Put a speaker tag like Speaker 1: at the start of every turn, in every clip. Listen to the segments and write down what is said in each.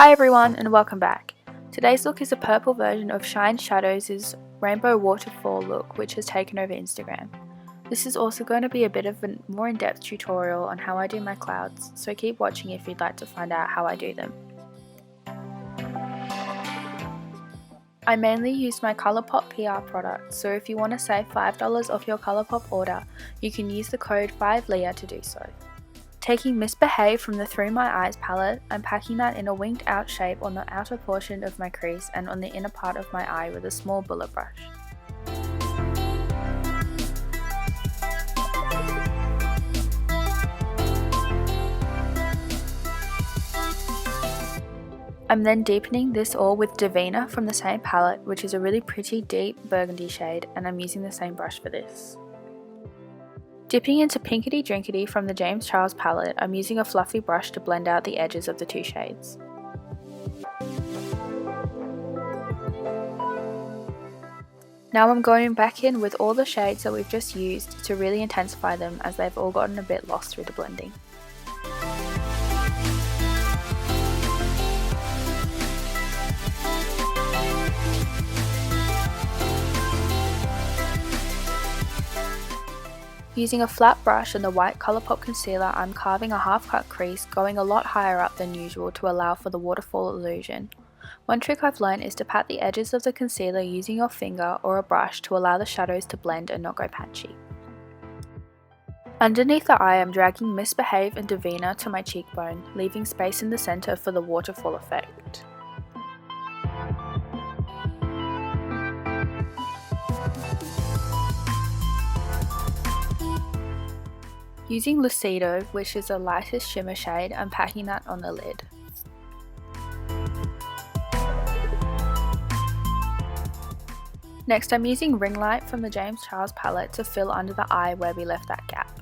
Speaker 1: Hi everyone and welcome back. Today's look is a purple version of Shine Shadows' rainbow waterfall look, which has taken over Instagram. This is also going to be a bit of a more in-depth tutorial on how I do my clouds, so keep watching if you'd like to find out how I do them. I mainly use my Colourpop PR product, so if you want to save $5 off your Colourpop order, you can use the code 5LEAH to do so. Taking Misbehave from the Through My Eyes palette, I'm packing that in a winged out shape on the outer portion of my crease and on the inner part of my eye with a small bullet brush. I'm then deepening this all with Divina from the same palette, which is a really pretty deep burgundy shade, and I'm using the same brush for this. Dipping into Pinkety Drinkety from the James Charles palette, I'm using a fluffy brush to blend out the edges of the two shades. Now I'm going back in with all the shades that we've just used to really intensify them, as they've all gotten a bit lost through the blending. Using a flat brush and the white Colourpop concealer, I'm carving a half-cut crease, going a lot higher up than usual to allow for the waterfall illusion. One trick I've learned is to pat the edges of the concealer using your finger or a brush to allow the shadows to blend and not go patchy. Underneath the eye, I'm dragging Misbehave and Divina to my cheekbone, leaving space in the centre for the waterfall effect. Using Lucido, which is the lightest shimmer shade, I'm packing that on the lid. Next, I'm using Ring Light from the James Charles palette to fill under the eye where we left that gap.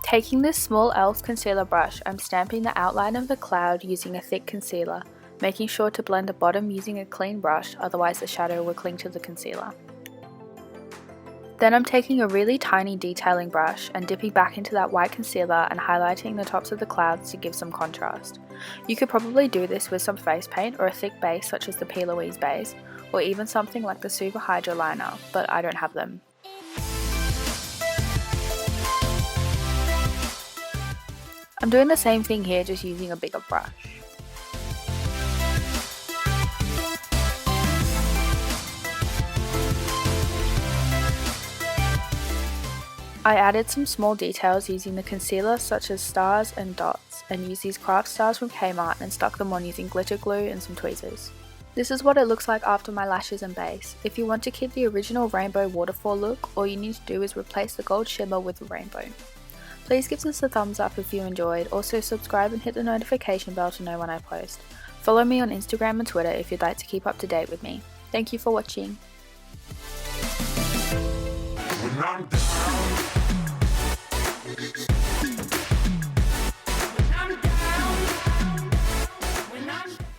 Speaker 1: Taking this small e.l.f. concealer brush, I'm stamping the outline of the cloud using a thick concealer, making sure to blend the bottom using a clean brush, otherwise the shadow will cling to the concealer. Then I'm taking a really tiny detailing brush and dipping back into that white concealer and highlighting the tops of the clouds to give some contrast. You could probably do this with some face paint or a thick base such as the P. Louise base, or even something like the Super Hydra liner, but I don't have them. I'm doing the same thing here, just using a bigger brush. I added some small details using the concealer such as stars and dots, and used these craft stars from Kmart and stuck them on using glitter glue and some tweezers. This is what it looks like after my lashes and base. If you want to keep the original rainbow waterfall look, all you need to do is replace the gold shimmer with the rainbow. Please give us a thumbs up if you enjoyed, also subscribe and hit the notification bell to know when I post. Follow me on Instagram and Twitter if you'd like to keep up to date with me. Thank you for watching.